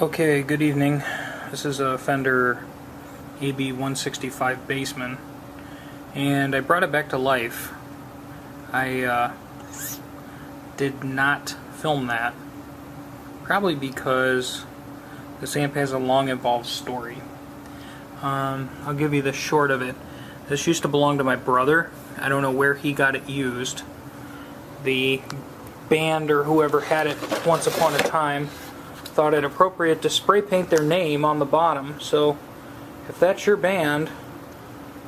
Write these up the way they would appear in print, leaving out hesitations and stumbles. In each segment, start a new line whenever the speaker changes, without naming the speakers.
Okay, good evening. This is a Fender AB165 Bassman, and I brought it back to life. I did not film that, probably because this amp has a long involved story. I'll give you the short of it. This used to belong to my brother. I don't know where he got it used. The band or whoever had it once upon a time thought it appropriate to spray paint their name on the bottom. So if that's your band,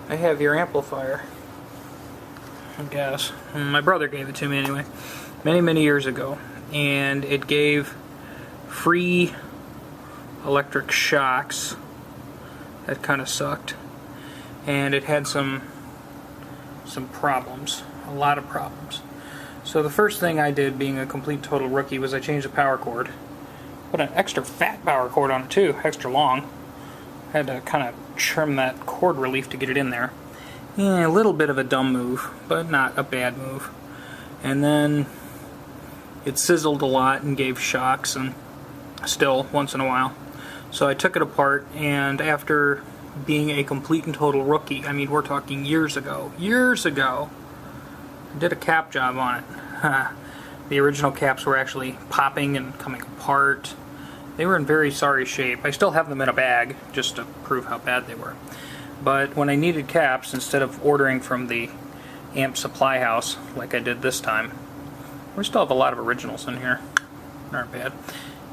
I have your amplifier, I guess. My brother gave it to me anyway, many years ago, and it gave free electric shocks. That kind of sucked, and it had some problems, a lot of problems. So the first thing I did, being a complete total rookie, was I changed the power cord. Put an extra fat power cord on it too, extra long. Had to kind of trim that cord relief to get it in there. Yeah, a little bit of a dumb move, but not a bad move. And then it sizzled a lot and gave shocks, and still once in a while. So I took it apart, and after being a complete and total rookie, I mean, we're talking years ago, I did a cap job on it. The original caps were actually popping and coming apart. They were in very sorry shape. I still have them in a bag just to prove how bad they were. But when I needed caps, instead of ordering from the amp supply house like I did this time, we still have a lot of originals in here. They aren't bad.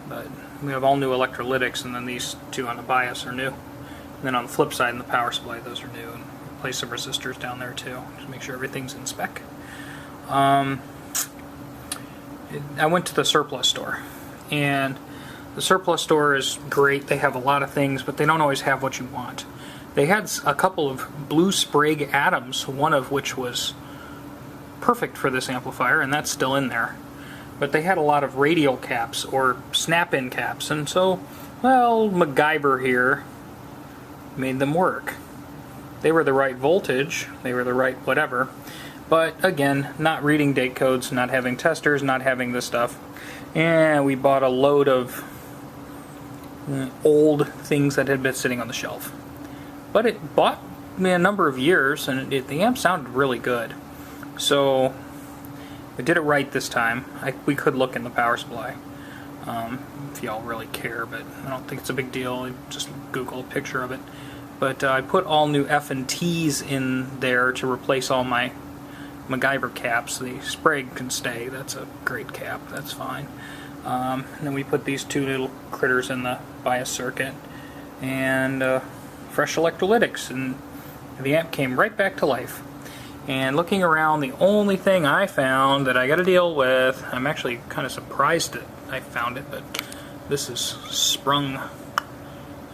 But we have all new electrolytics, and then these two on the bias are new. And then on the flip side, in the power supply, those are new. And replace some resistors down there too, to make sure everything's in spec. I went to the surplus store, and the surplus store is great. They have a lot of things, but they don't always have what you want. They had a couple of blue Sprague Atoms, one of which was perfect for this amplifier, and that's still in there. But they had a lot of radial caps or snap-in caps, and so, well, MacGyver here made them work. They were the right voltage, they were the right whatever, but again, not reading date codes, not having testers, not having this stuff. And we bought a load of old things that had been sitting on the shelf. But it bought me a number of years, and the amp sounded really good. So we did it right this time. We could look in the power supply, if y'all really care, but I don't think it's a big deal. Just Google a picture of it. But I put all new F and T's in there to replace all my MacGyver caps. The Sprague can stay. That's a great cap. That's fine. And then we put these two little critters in the bias circuit, and fresh electrolytics, and the amp came right back to life. And looking around, the only thing I found that I got to deal with, I'm actually kind of surprised that I found it, but this is sprung.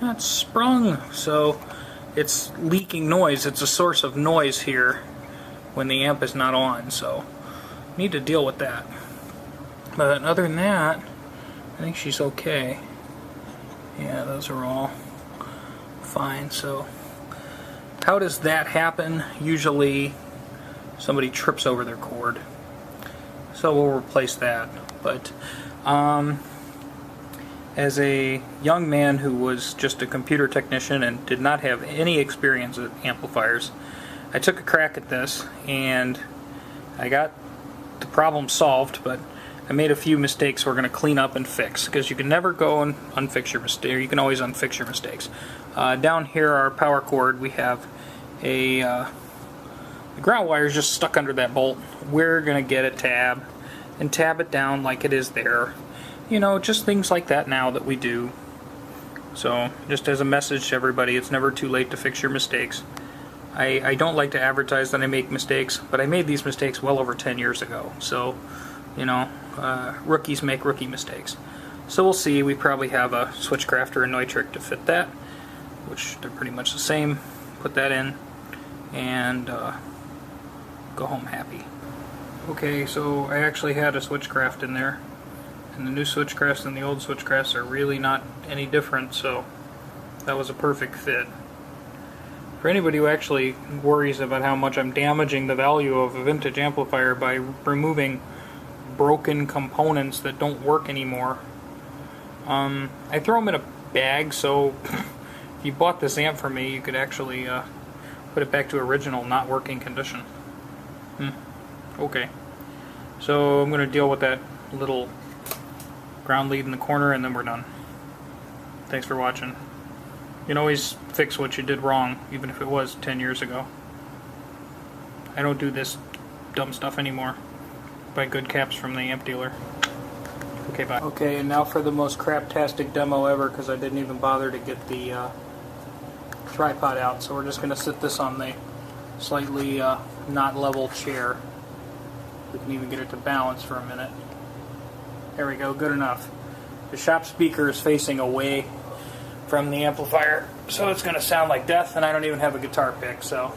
That's sprung. So it's leaking noise. It's a source of noise here when the amp is not on, so need to deal with that. But other than that, I think she's okay. Yeah, those are all fine. So how does that happen? Usually somebody trips over their cord, so we'll replace that. But as a young man who was just a computer technician and did not have any experience with amplifiers, I took a crack at this, and I got the problem solved, but I made a few mistakes we're going to clean up and fix, because you can never go and unfix your mistake, or you can always unfix your mistakes. Down here, our power cord, we have the ground wire is just stuck under that bolt. We're going to get a tab and tab it down like it is there. You know, just things like that now that we do. So, just as a message to everybody, it's never too late to fix your mistakes. I don't like to advertise that I make mistakes, but I made these mistakes well over 10 years ago. So, you know, rookies make rookie mistakes. So we'll see. We probably have a switchcraft or a Neutrik to fit that, which they're pretty much the same. Put that in, and go home happy. Okay, so I actually had a switchcraft in there, and the new switchcrafts and the old switchcrafts are really not any different, so that was a perfect fit. For anybody who actually worries about how much I'm damaging the value of a vintage amplifier by removing broken components that don't work anymore, I throw them in a bag, so if you bought this amp from me, you could actually put it back to original, not working condition. Okay. So I'm going to deal with that little ground lead in the corner, and then we're done. Thanks for watching. You can always fix what you did wrong, even if it was 10 years ago. I don't do this dumb stuff anymore. Buy good caps from the amp dealer. Okay, bye. Okay, and now for the most craptastic demo ever, because I didn't even bother to get the tripod out. So we're just going to sit this on the slightly not level chair. We can even get it to balance for a minute. There we go, good enough. The shop speaker is facing away from the amplifier, so it's going to sound like death, and I don't even have a guitar pick, so...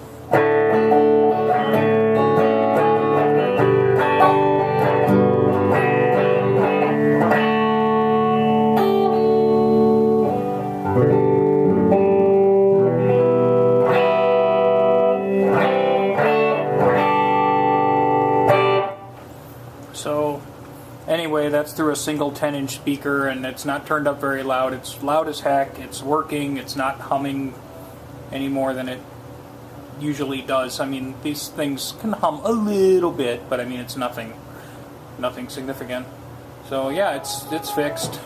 So, anyway, that's through a single 10-inch speaker, and it's not turned up very loud. It's loud as heck. It's working. It's not humming any more than it usually does. I mean, these things can hum a little bit, but I mean, it's nothing significant. So yeah, it's fixed.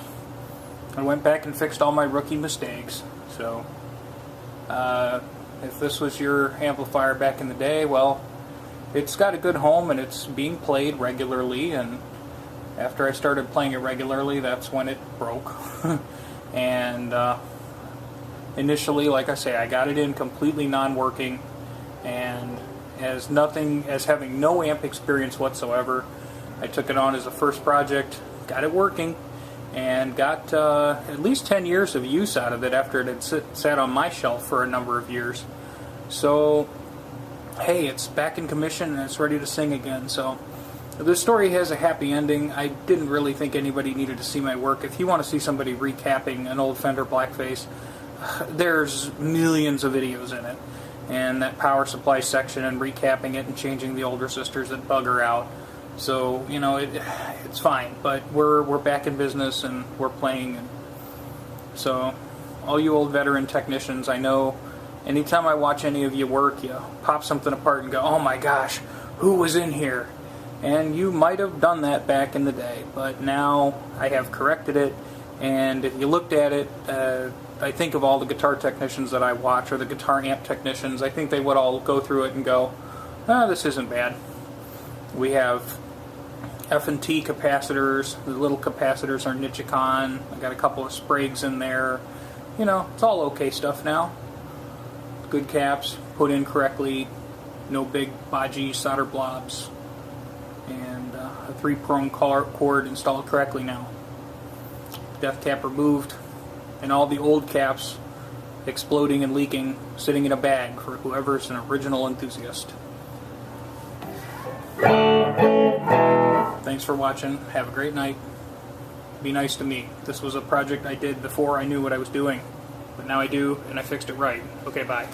I went back and fixed all my rookie mistakes. So, if this was your amplifier back in the day, well, it's got a good home and it's being played regularly, and after I started playing it regularly, that's when it broke. And initially, like I say, I got it in completely non-working, and as having no amp experience whatsoever, I took it on as a first project, got it working, and got at least 10 years of use out of it after it had sat on my shelf for a number of years. So, hey, it's back in commission and it's ready to sing again. So the story has a happy ending. I didn't really think anybody needed to see my work. If you want to see somebody recapping an old Fender Blackface, there's millions of videos in it. And that power supply section and recapping it and changing the old resistors that bugger out. So, you know, it's fine. But we're back in business and we're playing. And so, all you old veteran technicians, I know anytime I watch any of you work, you pop something apart and go, oh my gosh, who was in here? And you might have done that back in the day, but now I have corrected it, and if you looked at it, I think of all the guitar technicians that I watch, or the guitar amp technicians, I think they would all go through it and go, oh, this isn't bad. We have F&T capacitors. The little capacitors are Nichicon. I got a couple of Spragues in there. You know, it's all okay stuff now. Good caps, put in correctly, no big bodgy solder blobs, and a 3-prong cord installed correctly now. Death cap removed, and all the old caps exploding and leaking, sitting in a bag for whoever's an original enthusiast. Thanks for watching. Have a great night. Be nice to me. This was a project I did before I knew what I was doing. But now I do, and I fixed it right. Okay, bye.